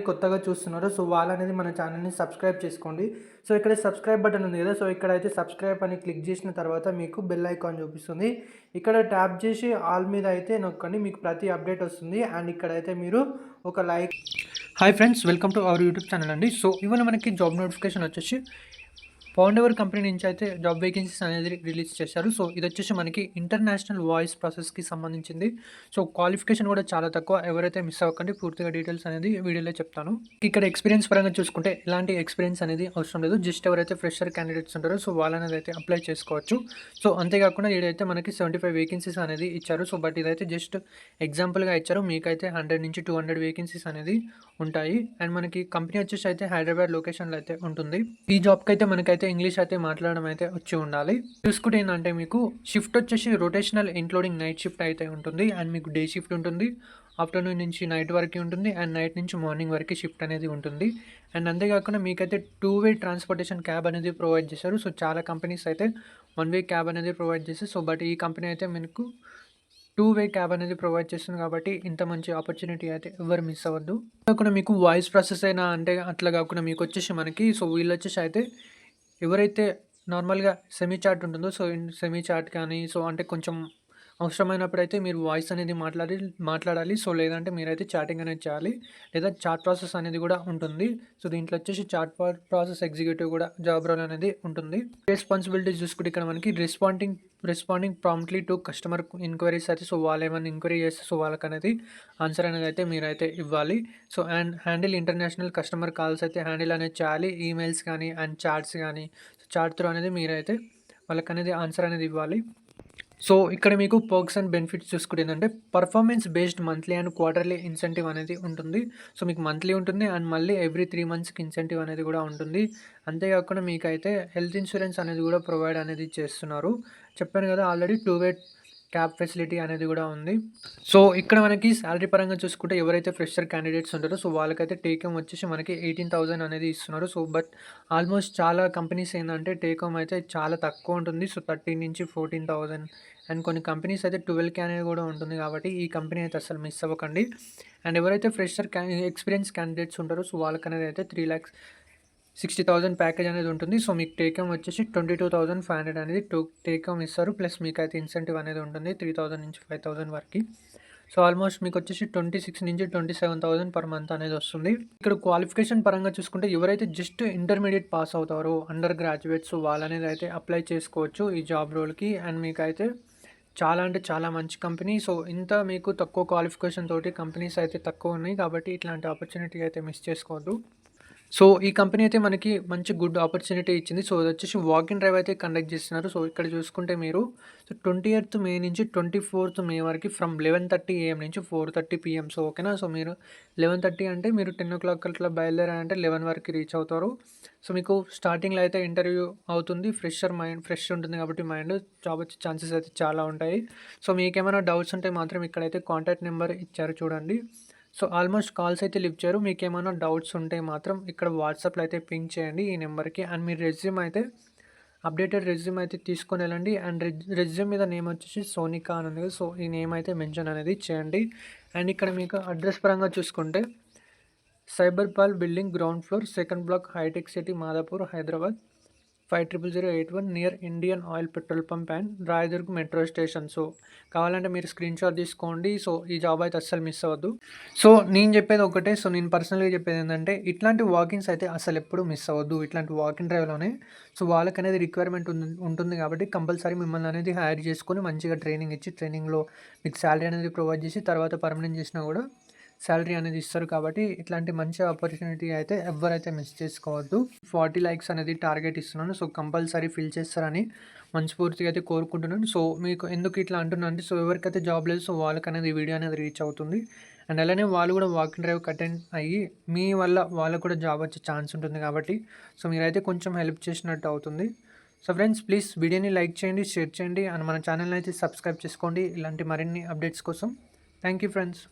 కొత్తగా చూస్తున్నారో సో వాళ్ళనేది మన ఛానల్‌ని సబ్స్క్రైబ్ చేసుకోండి. సో ఇక్కడ సబ్స్క్రైబ్ బటన్ ఉంది కదా! సో ఇక్కడైతే సబ్స్క్రైబ్ అని క్లిక్ చేసిన తర్వాత మీకు బెల్ ఐకాన్ చూపిస్తుంది. ఇక్కడ ట్యాప్ చేసి ఆల్ మీద అయితే నొక్కండి. మీకు ప్రతి అప్డేట్ వస్తుంది. అండ్ ఇక్కడైతే మీరు ఒక like. Hi friends, welcome to our YouTube channel అండి. సో ఇవాళ మనకి జాబ్ నోటిఫికేషన్ వచ్చేసి పౌండెవర్ కంపెనీ నుంచి అయితే జాబ్ వేకెన్సీస్ అనేది రిలీజ్ చేశారు. సో ఇది వచ్చేసి మనకి ఇంటర్నేషనల్ వాయిస్ ప్రాసెస్కి సంబంధించింది. సో క్వాలిఫికేషన్ కూడా చాలా తక్కువ. ఎవరైతే మిస్ అవ్వకండి, పూర్తిగా డీటెయిల్స్ అనేది వీడియోలో చెప్తాను. ఇక్కడ ఎక్స్పీరియన్స్ పరంగా చూసుకుంటే ఎలాంటి ఎక్స్పీరియన్స్ అనేది అవసరం లేదు. జస్ట్ ఎవరైతే ఫ్రెషర్ క్యాండిడేట్స్ ఉంటారో సో వాళ్ళనేది అయితే అప్లై చేసుకోవచ్చు. సో అంతేకాకుండా ఇదైతే మనకి 75 వేకెన్సీస్ అనేది ఇచ్చారు. సో బట్ ఇదైతే జస్ట్ ఎగ్జాంపుల్గా ఇచ్చారు. మీకైతే 100 నుంచి 200 వేకెన్సీస్ అనేది ఉంటాయి. అండ్ మనకి కంపెనీ వచ్చేసి అయితే హైదరాబాద్ లొకేషన్లో అయితే ఉంటుంది. ఈ జాబ్కి అయితే మనకైతే ఇంగ్లీష్ అయితే మాట్లాడడం అయితే వచ్చి ఉండాలి. చూసుకుంటే ఏంటంటే మీకు షిఫ్ట్ వచ్చేసి రొటేషనల్ ఇంక్లూడింగ్ నైట్ షిఫ్ట్ అయితే ఉంటుంది. అండ్ మీకు డే షిఫ్ట్ ఉంటుంది, ఆఫ్టర్నూన్ నుంచి నైట్ వరకు ఉంటుంది, అండ్ నైట్ నుంచి మార్నింగ్ వరకు షిఫ్ట్ అనేది ఉంటుంది. అండ్ అంతేకాకుండా మీకైతే 2-వే ట్రాన్స్పోర్టేషన్ క్యాబ్ అనేది ప్రొవైడ్ చేశారు. సో చాలా కంపెనీస్ అయితే 1-వే క్యాబ్ అనేది ప్రొవైడ్ చేస్తారు. సో బట్ ఈ కంపెనీ అయితే మనకు 2-వే క్యాబ్ అనేది ప్రొవైడ్ చేస్తుంది కాబట్టి ఇంత మంచి ఆపర్చునిటీ అయితే ఎవరు మిస్ అవ్వద్దు. కాకుండా మీకు వాయిస్ ప్రాసెస్ అయినా అంటే అట్లా కాకుండా మీకు వచ్చేసి మనకి సో వీళ్ళు వచ్చేసి అయితే ఎవరైతే నార్మల్గా సెమీ చాట్ ఉంటుందో సో సెమీ చాట్ కానీ సో అంటే కొంచెం అవసరమైనప్పుడైతే మీరు వాయిస్ అనేది మాట్లాడాలి. సో లేదంటే మీరైతే చాటింగ్ అనేది చేయాలి, లేదా చాట్ ప్రాసెస్ అనేది కూడా ఉంటుంది. సో దీంట్లో వచ్చేసి చాట్ ప్రాసెస్ ఎగ్జిక్యూటివ్ కూడా జాబ్ రోల్ అనేది ఉంటుంది. రెస్పాన్సిబిలిటీస్ చూసుకుంటే ఇక్కడ మనకి responding promptly to customer enquiries అయితే సో వాళ్ళు ఏమైనా ఎంక్వైరీ చేస్తే సో వాళ్ళకి అనేది ఆన్సర్ అనేది అయితే మీరైతే ఇవ్వాలి. So and handle international customer calls అయితే హ్యాండిల్ అనేది చేయాలి. ఈమెయిల్స్ కానీ అండ్ చాట్స్ కానీ చాట్ త్రూ అనేది మీరైతే వాళ్ళకి అనేది ఆన్సర్ అనేది ఇవ్వాలి. సో ఇక్కడ మీకు పర్క్స్ అండ్ బెనిఫిట్స్ చూసుకుంటే ఏంటంటే performance based monthly and quarterly incentive అనేది ఉంటుంది. సో మీకు మంత్లీ ఉంటుంది అండ్ మళ్ళీ ఎవ్రీ 3 మంత్స్కి ఇన్సెంటివ్ అనేది కూడా ఉంటుంది. అంతేకాకుండా మీకైతే హెల్త్ ఇన్సూరెన్స్ అనేది కూడా ప్రొవైడ్ అనేది చేస్తున్నారు. చెప్పాను కదా ఆల్రెడీ 2-వే క్యాబ్ ఫెసిలిటీ అనేది కూడా ఉంది. సో ఇక్కడ మనకి శాలరీ పరంగా చూసుకుంటే ఎవరైతే ఫ్రెషర్ క్యాండిడేట్స్ ఉంటారో సో వాళ్ళకైతే టేక్ హోమ్ వచ్చేసి మనకి 18,000 అనేది ఇస్తున్నారు. సో బట్ ఆల్మోస్ట్ చాలా కంపెనీస్ ఏంటంటే టేక్ హోమ్ అయితే చాలా తక్కువ ఉంటుంది. సో 13 నుంచి 14,000 అండ్ కొన్ని కంపెనీస్ అయితే 12K అనేది కూడా ఉంటుంది. కాబట్టి ఈ కంపెనీ అయితే అసలు మిస్ అవ్వకండి. అండ్ ఎవరైతే ఫ్రెషర్ ఎక్స్పీరియన్స్ క్యాండిడేట్స్ ఉంటారో సో వాళ్ళకనేది అయితే 3,60,000 ప్యాకేజ్ అనేది ఉంటుంది. సో మీకు టేక్ హోమ్ వచ్చేసి 22,500 అనేది టేక్ హోమ్ ఇస్తారు. ప్లస్ మీకు అయితే ఇన్సెంటివ్ అనేది ఉంటుంది 3,000 నుంచి 5,000 వరకు. సో ఆల్మోస్ట్ మీకు వచ్చేసి 26 నుంచి 27,000 పర్ మంత్ అనేది వస్తుంది. ఇక్కడ క్వాలిఫికేషన్ పరంగా చూసుకుంటే ఎవరైతే జస్ట్ ఇంటర్మీడియట్ పాస్ అవుతారో అండర్ గ్రాడ్యుయేట్స్ వాళ్ళనేది అయితే అప్లై చేసుకోవచ్చు ఈ జాబ్ రోల్కి. అండ్ మీకు అయితే చాలా అంటే చాలా మంచి కంపెనీ. సో ఇంత మీకు తక్కువ క్వాలిఫికేషన్ తోటి కంపెనీస్ అయితే తక్కువ ఉన్నాయి కాబట్టి ఇట్లాంటి ఆపర్చునిటీ అయితే మిస్ చేసుకోవద్దు. సో ఈ కంపెనీ అయితే మనకి మంచి గుడ్ ఆపర్చునిటీ ఇచ్చింది. సో అది వచ్చేసి వాక్ ఇన్ డ్రైవ్ అయితే కండక్ట్ చేస్తున్నారు. సో ఇక్కడ చూసుకుంటే మీరు సో 20th మే నుంచి 24th మే వరకు ఫ్రమ్ 11:30 AM నుంచి 4:30 PM. సో ఓకేనా. సో మీరు 11:30 అంటే మీరు 10 o'clock అట్లా బయలుదేరారంటే 11 వరకు రీచ్ అవుతారు. సో మీకు స్టార్టింగ్లో అయితే ఇంటర్వ్యూ అవుతుంది. ఫ్రెష్ ఉంటుంది కాబట్టి మైండ్ జాబ్ వచ్చే ఛాన్సెస్ అయితే చాలా ఉంటాయి. సో మీకేమైనా డౌట్స్ ఉంటే మాత్రం ఇక్కడైతే కాంటాక్ట్ నెంబర్ ఇచ్చారు చూడండి. సో ఆల్మోస్ట్ కాల్స్ అయితే లిఫ్ట్ చేయరు. మీకు ఏమైనా డౌట్స్ ఉంటే మాత్రం ఇక్కడ వాట్సాప్లో అయితే పింక్ చేయండి ఈ నెంబర్కి. అండ్ మీరు రెజ్యూమ్ అయితే అప్డేటెడ్ రెజ్యూమ్ అయితే తీసుకొని వెళ్ళండి. అండ్ రెజ్యూమ్ మీద నేమ్ వచ్చేసి సోనికా అని ఉంది. సో ఈ నేమ్ అయితే మెన్షన్ అనేది చేయండి. అండ్ ఇక్కడ మీకు అడ్రస్ పరంగా చూసుకుంటే cyber pearl building ground floor 2nd block హైటెక్ City Madhapur Hyderabad 50081 near Indian Oil petrol pump and Rayadurg metro station. So కావాలంటే మీరు స్క్రీన్ షాట్ తీసుకోండి. సో ఈ జాబ్ అయితే అస్సలు మిస్ అవ్వద్దు. సో నేను చెప్పేది ఒకటే. సో నేను పర్సనల్గా చెప్పేది ఏంటంటే ఇట్లాంటి వాకిన్స్ అయితే అసలు ఎప్పుడు మిస్ అవ్వద్దు. ఇట్లాంటి వాకిన్ డ్రైవ్లోనే సో వాళ్ళకి అనేది రిక్వైర్మెంట్ ఉంటుంది కాబట్టి కంపల్సరీ మిమ్మల్ని అనేది హైర్ చేసుకొని మంచిగా ట్రైనింగ్ ఇచ్చి ట్రైనింగ్లో మీకు శాలరీ అనేది ప్రొవైడ్ చేసి తర్వాత పర్మనెంట్ చేసినా కూడా శాలరీ అనేది ఇస్తారు. కాబట్టి ఇట్లాంటి మంచి ఆపర్చునిటీ అయితే ఎవరైతే మిస్ చేసుకోవద్దు. 40 likes అనేది టార్గెట్ ఇస్తున్నాను. సో కంపల్సరీ ఫిల్ చేస్తారని మనస్ఫూర్తిగా అయితే కోరుకుంటున్నాను. సో మీకు ఎందుకు ఇట్లా అంటున్నాను అంటే సో ఎవరికైతే జాబ్ లేదు సో వాళ్ళకనేది ఈ వీడియో అనేది రీచ్ అవుతుంది. అండ్ అలానే వాళ్ళు కూడా వాకింగ్ డ్రైవ్కి అటెండ్ అయ్యి మీ వల్ల వాళ్ళకు కూడా జాబ్ వచ్చే ఛాన్స్ ఉంటుంది కాబట్టి సో మీరైతే కొంచెం హెల్ప్ చేసినట్టు అవుతుంది. సో ఫ్రెండ్స్ ప్లీజ్ వీడియోని లైక్ చేయండి, షేర్ చేయండి అండ్ మన ఛానల్ని అయితే సబ్స్క్రైబ్ చేసుకోండి ఇలాంటి మరిన్ని అప్డేట్స్ కోసం. Thank you friends.